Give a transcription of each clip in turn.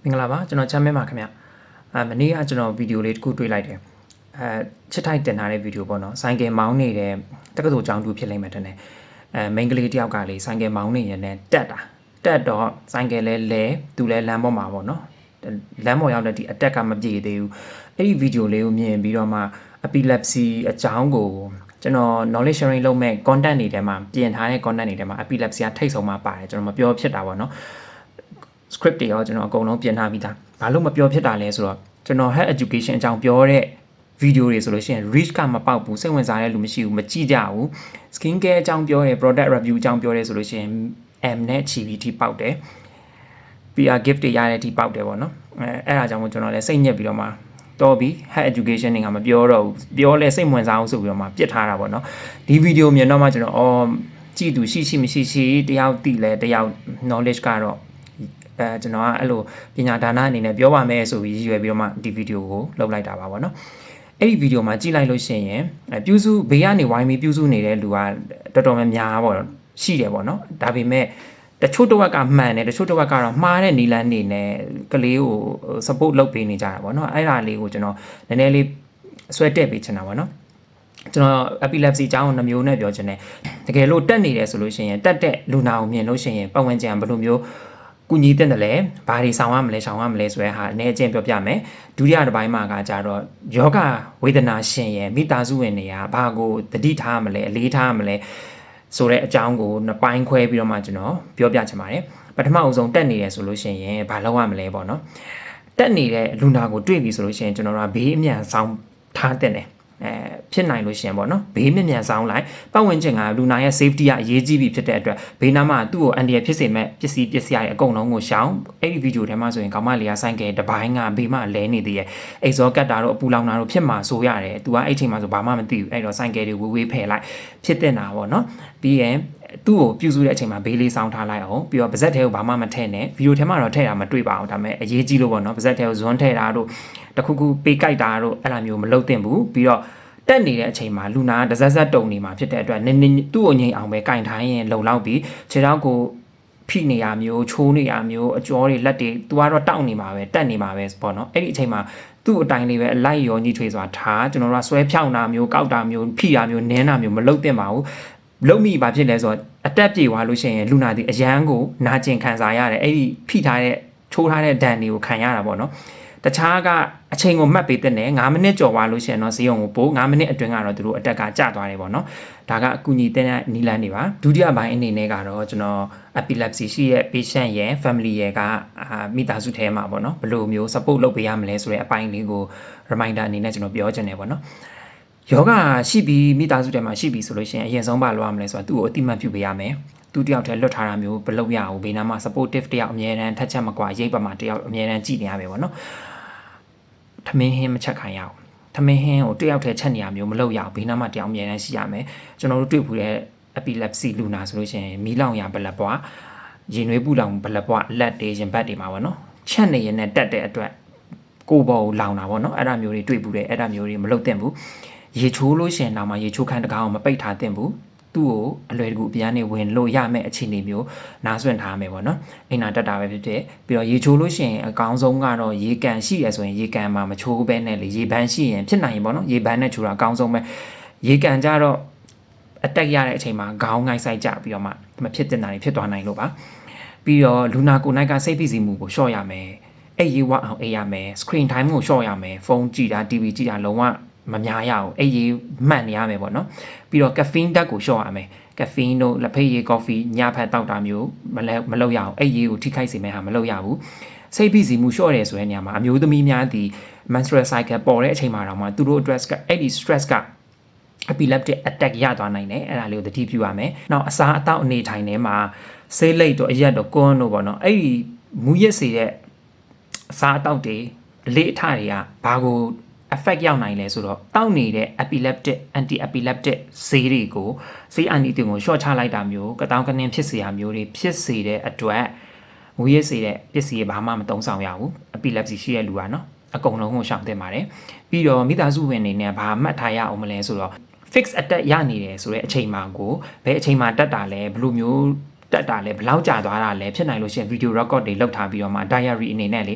င်္ဂလာပါကျွန်တော်ချမ်းမဲပါခင်ဗျမနေ့ကကျွန်တော်ဗီဒီယိုလေးတစ်ခုတွေ့လိုက်တယ်ချစ်ထိုက်တင်ထားတဲ့ဗီဒီယိုပေါ့နော်ဆိုင်ကယ်မောင်းနေတဲ့တက္ကသိုလ်ကျောင်းသူဖြစ်လိမ့်မယ်ထင်တယ်မိန်းကလေးတယောက်ကလေဆိုင်ကယ်မောင်းနေရင်လည်းတက်တော့ဆိုင်ကယ်လဲသူလဲလမ်းပေါ်မှာပေါ့နော်လမ်းပေါ်ရောက်တဲ့ဒီအတက်ကမပြေသေးဘူးအဲ့ဒီဗီဒီယိုလေးကိုမြင်ပြီးတော့မှ epilepsy အကြောင်းကိုကျွန်တော် knowledge sharing လုပ်မဲ့ content တွေထဲမှာပြင်ထားတဲ့ content တွေထဲမှာ epilepsy ကထိတ်ဆုံးမှာပါတယ်ကျွန်တော်မပြောဖြစ်တာပေါ့နော်script တွေရောကျွန်တော်အကုန်လုံးပြင်ထားပြီးသားဘာလို့မပြောဖြစ်တာလဲဆိုတော့ကျွန်တော် health education အကြောင်းပြောတဲ့ video တွေဆိုလို့ရှိရင် reach ကမပေါက်ဘူးစိတ်ဝင်စားတဲ့လူမရှိဘူးမကြည့်ကြဘူး skin care အကြောင်းပြောတယ် product review အကြောင်းပြောတယ်ဆိုလို့ရှိရင် M နဲ့ GVT ပေါက်တယ် PR gift တွေရတဲ့အထိပေါက်တယ်ပေါ့နော်အဲ့ဒါကြောင့်မို့ကျွန်တော်လည်းစိတ်ညစ်ပြီးတော့မှတော့ပြီး health education တွေကမပြောတော့ဘူးပြောလဲစိတ်ဝင်စားအောင်ဆိုပြီးတော့မှပြစ်ထားတာပေါ့နော်ဒီ video မြင်တော့မှကျွန်တော်ကြည့်သူရှိမရှိတယောက်တိလဲတယောက် knowledge ကတော့ကျွန်တော်ကအဲ့လိုပညာဒါနအနေနဲ့ပြောပါမယ်ဆိုပြီးရွယ်ပြီးတော့မှဒီဗီဒီယိုကိုလုပ်လိုက်တာပါဗောနော်အဲ့ဒီဗီဒီယိုမှာကြည့်လိုက်လို့ရှိရင်ပြုစုဘေးကနေဝိုင်းပြီးပြုစုနေတဲ့လူကတော်တော်များဗောရှိတယ်ဗောနော်ဒါပေမဲ့တချို့တစ်ဝက်ကမှန်တယ်တချို့တစ်ဝက်ကတော့မှားတဲ့နီလန်းနေနဲ့ကလေးကို support လုပ်ပေးနေကြတာဗောနော်အဲ့ဒါလေးကိုကျွန်တော်နည်းနည်းလေးဆွဲတက်ပေးချင်တာဗောနော်ကျွန်တော် epilepsy အကြောင်းနှမျိုးနဲ့ပြောချင်တယ်တကယ်လို့တက်နေတယ်ဆိုလို့ရှိရင်တက်တဲ့လူနာကိုမြင်လို့ရှိရင်ပတ်ဝန်းကျင်ဘယ်လိုမျိုးကူညီတဲ့တယ်လေဘာတွေဆောင်ရမလဲဆောင်ရမလဲဆိုတဲ့ဟာအနေအချင်းပြောပြမယ်ဒုတိယတစ်ပိုင်းမှာကကြတော့ယောဂဝေဒနာရှင်ရဲ့မိသားစုဝင်တွေကဘာကိုတတိထားမလဲအလေးထားမလဲဆိုတဲ့အကြောင်းကိုနှစ်ပိုင်းခွဲပြီးတော့မှကျွန်တော်ပြောပြချင်ပါတယ်ပထမအဆုံးတက်နေတယ်ဆိုလို့ရှိရင်ဘာလုပ်ရမလဲပေါ့နော်တက်နေတဲ့လူနာကိုတွေ့ပြီဆိုလို့ရှိရင်ကျွန်တော်တို့ကဘေးအမြန်ဆောင်ထားတဲ့တယ်ဖြစ်နိုင်လို့ရှင်ပေါ့နော်ဘေးမြမြန်ဆောင်လိုက်ပတ်ဝန်းကျင်ကလူနာရဲ့ safety ကအရေးကြီးပြီဖြစ်တဲ့အတွက်ဘေးနားမှာသူ့ကိုအန်ဒီရဖြစ်စေမဲ့ပစ္စည်းရရဲ့အကုန်လုံးကိုရှောင်အဲ့ဒီဗီဒီယိုထဲမှာဆိုရင်ကောင်မလေးကဆိုင်ကယ်တပိုင်းကဘေးမှာလဲနေသေးရဲ့အိတ်ဇောကတ်တာတော့အပူလောင်တာတော့ဖြစ်မှာဆိုရတယ်သူကအဲ့ချိန်မှာဆိုဘာမှမသိဘူးအဲ့တော့ဆိုင်ကယ်တွေဝေးဖယ်လိုက်ဖြစ်တဲ့နာပေါ့နော်ပြီးရင်သူ့ကိုပြုစုတဲ့အချိန်မှာဘေးလေးဆောင်းထားလိုက်အောင်ပြီးတော့ပါဇက်ထဲကိုဘာမှမထည့်နဲ့ဗီဒီယိုထဲမှာတော့ထည့်တာမတွေ့ပါဘူးဒါပေမဲ့အရေးကြီးလို့ပေါ့နော်ပါဇက်ထဲကိုဇွန်းထည့်တာတို့တခုခုပေးကြိုက်တာတို့အဲ့လိုမျိုးမလုပ်သင့်ဘူးပြီးတော့တက်နေတဲ့အချိန်မှာလူနာတစက်တုံနေမှာဖြစ်တဲ့အတွက်နင်းသူ့ကိုငိမ်အောင်ပဲကင်ထိုင်းရင်လုံလောက်ပြီးခြေထောက်ကိုဖိနေရမျိုးချိုးနေရမျိုးအကျော်တွေလက်တွေသူကတော့တောက်နေမှာပဲတက်နေမှာပဲပေါ့နော်အဲ့ဒီအချိန်မှာသူ့အတိုင်းလေးပဲအလိုက်ရောညီထွေစွာထားကျွန်တော်တို့ကဆွဲဖြောင်းတာမျိုးကောက်တာမျိုးဖိတာမျိုးနင်းတာမျိုးမလုပ်သင့်ပါဘူးလုံးမိဘာဖြစ်လဲဆိုတော့အတက်ပြေသွားလို့ရှိရင်လူနာဒီအရန်ကိုနာကျင်ခံစားရတယ်အဲ့ဒီဖိထားတဲ့ချိုးထားတဲ့ဒဏ်တွေကိုခံရတာပေါ့နော်တခြားကအချိန်ကိုမှတ်ပေးတဲ့နဲ့9မိနစ်ကျော်သွားလို့ရှိရင်တော့ဈေးရုံကိုပို့9မိနစ်အတွင်းကတော့သူတို့အတက်ကကျသွားတယ်ပေါ့နော်ဒါကအကူအညီတဲ့နီလန်းတွေပါဒုတိယပိုင်းအနေနဲ့ကတော့ကျွန်တော် epilepsy ရှိရဲ့ patient ရဲ့ family ရဲ့ကမိသားစုထဲမှာပေါ့နော်ဘယ်လိုမျိုး support လုပ်ပေးရမလဲဆိုတဲ့အပိုင်းလေးကို reminder အနေနဲ့ကျွန်တော်ပြောချင်တယ်ပေါ့နော်ယောဂရှိပြီးမိသားစုထဲမှာရှိပြီးဆိုလို့ရှိရင်အရင်ဆုံးပါလို့ရမလဲဆိုတော့သူ့ကိုအတိမတ်ပြုပေးရမယ်သူတယောက်တည်းလွတ်ထားတာမျိုးမလုပ်ရဘူးဘေးနားမှာ supportive တယောက်အမြဲတမ်းထက်ချက်မကွာရိပ်ပါမှာတယောက်အမြဲတမ်းကြည့်နေရမယ်ပေါ့နော်ထမင်းဟင်းမချက်ခိုင်းရအောင်ထမင်းဟင်းကိုတယောက်တည်းချက်နေရမျိုးမလုပ်ရအောင်ဘေးနားမှာတယောက်အမြဲတမ်းရှိရမယ်ကျွန်တော်တို့တွေ့ဘူးတဲ့ epilepsy လူနာဆိုလို့ရှိရင်မီးလောင်ရဘလက်ပွားရင်နွေးပူလောင်ဘလက်ပွားလက်တွေရင်ဘတ်တွေမှာပေါ့နော်ချက်နေရင်နဲ့တက်တဲ့အတွက်ကိုယ်ပေါ်ကိုလောင်တာပေါ့နော်အဲ့ဒါမျိုးတွေတွေ့ဘူးတဲ့အဲ့ဒါမျိုးတွေမလုပ်သင့်ဘူးရေချိုးလို့ရှိရင်တော့မှရေချိုးခန်းတကားကိုမပိတ်ထားသင့်ဘူးသူ့ကိုအလွယ်တကူအပြန်နေဝင်လို့ရမယ့်အခြေအနေမျိုးနားဆွင့်ထားမယ်ပေါ့နော်အိမ်နာတက်တာပဲဖြစ်ဖြစ်ပြီးတော့ရေချိုးလို့ရှိရင်အကောင်းဆုံးကတော့ရေကန်ရှိရဆိုရင်ရေကန်မှာမချိုးဘဲနဲ့လေရေပန်းရှိရင်ဖြစ်နိုင်ရင်ပေါ့နော်ရေပန်းနဲ့ချိုးတာအကောင်းဆုံးပဲရေကန်ကြတော့အတက်ရတဲ့အချိန်မှာခေါင်းငိုက်ဆိုင်ကြပြီးတော့မှမဖြစ်တဲ့နာတွေဖြစ်သွားနိုင်လို့ပါပြီးတော့လူနာကိုနိုင်ကစိတ်ဖိစီးမှုကိုလျှော့ရမယ်အဲ့ရေဝအောင်အေးရမယ် screen time ကိုလျှော့ရမယ်ဖုန်းကြည့်တာ TV ကြည့်တာလုံးဝမများရအောင်အဲ့ရေမှတ်နေရမယ်ပေါ့နော်ပြီးတော့ caffeine ဓာတ်ကိုလျှော့ရမယ် caffeine တို့လက်ဖက်ရည် coffee ညဖက်တောက်တာမျိုးမလုပ်ရအောင်အဲ့ရေကိုထိခိုက်စေမယ့်ဟာမလုပ်ရဘူးစိတ်ဖိစီးမှုလျှော့တယ်ဆိုတဲ့နေရာမှာအမျိုးသမီးများဒီ menstrual cycle ပေါ်တဲ့အချိန်မှာတော့မှသူတို့ stress ကအဲ့ဒီ stress က epileptic attack ရသွားနိုင်တယ်အဲ့ဒါလေးကိုသတိပြုရမယ်နောက်အစားအသောက်အနေထိုင်ထဲမှာဆေးလိပ်တို့အရက်တို့ကွန်းတို့ပေါ့နော်အဲ့ဒီမူရစ်စေတဲ့အစားအသောက်တွေအလေးအထတွေကဘာကို effect ရောက်နိုင်လဲဆိုတော့တောက်နေတဲ့ epileptic anti epileptic ဆေးတွေကိုဆေးအန်တီတွေကို short ချလိုက်တာမျိုးကတောင်းကနင်းဖြစ်စေရမျိုးတွေဖြစ်စေတဲ့အတွက်ငွေရစေတဲ့ပစ္စည်းဘာမှမသုံးဆောင်ရဘူး epilepsy ရှိတဲ့လူကနော်အကုန်လုံးကိုရှောင်သင့်ပါတယ်ပြီးတော့မိသားစုဝင်တွေနဲ့ဘာမှတ်ထားရအောင်မလဲဆိုတော့ fix attack ရနေတယ်ဆိုတဲ့အချိန်မှာကိုဘယ်အချိန်မှာတက်တာလဲဘယ်လိုမျိုး တက်တာလဲဘယ်လောက်ကြာသွားတာလဲဖြစ်နိုင်လို့ရှိရင် video record တွေလုပ်ထားပြီးတော့မှ diary အနေနဲ့လေ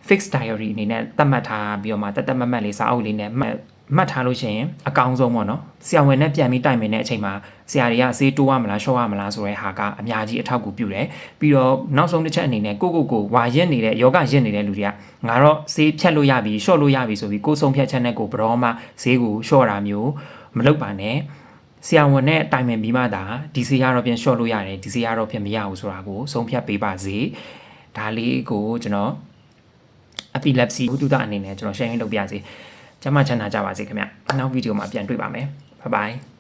fixed diary အနေနဲ့သတ်မှတ်ထားပြီးတော့မှတက်မတ်လေးစာအုပ်လေးနဲ့မှတ်ထားလို့ရှိရင်အကောင်းဆုံးပေါ့နော်ဆရာဝန်နဲ့ပြန်ပြီးတိုင်ပင်တဲ့အချိန်မှာဆရာတွေကဆေးတိုးရမလားရှော့ရမလားဆိုတဲ့ဟာကအများကြီးအထောက်အကူပြုတယ်ပြီးတော့နောက်ဆုံးတစ်ချက်အနေနဲ့ကိုဝါရက်နေတဲ့ယောဂရစ်နေတဲ့လူတွေကငါတော့ဆေးဖြတ်လို့ရပြီရှော့လို့ရပြီဆိုပြီးကိုဆုံးဖြတ်ချက်နဲ့ကိုဘရောမှဆေးကိုရှော့တာမျိုးမလုပ်ပါနဲ့ဆရာဝန်နဲ့တိုင်ပင်ပြီးမှသာဒီဆေးကတော့ပြန်ရှော့လို့ရတယ်ဒီဆေးကတော့ပြန်မရဘူးဆိုတာကိုဆုံးဖြတ်ပေးပါစေဒါလေးကိုကျွန်တော် epilepsy ဘုသူတအနေနဲ့ကျွန်တော် sharing လုပ်ပြစေကျမချမ်းသာကြပါစေခင်ဗျနောက်ဗီဒီယိုမှာပြန်တွေ့ပါမယ် bye bye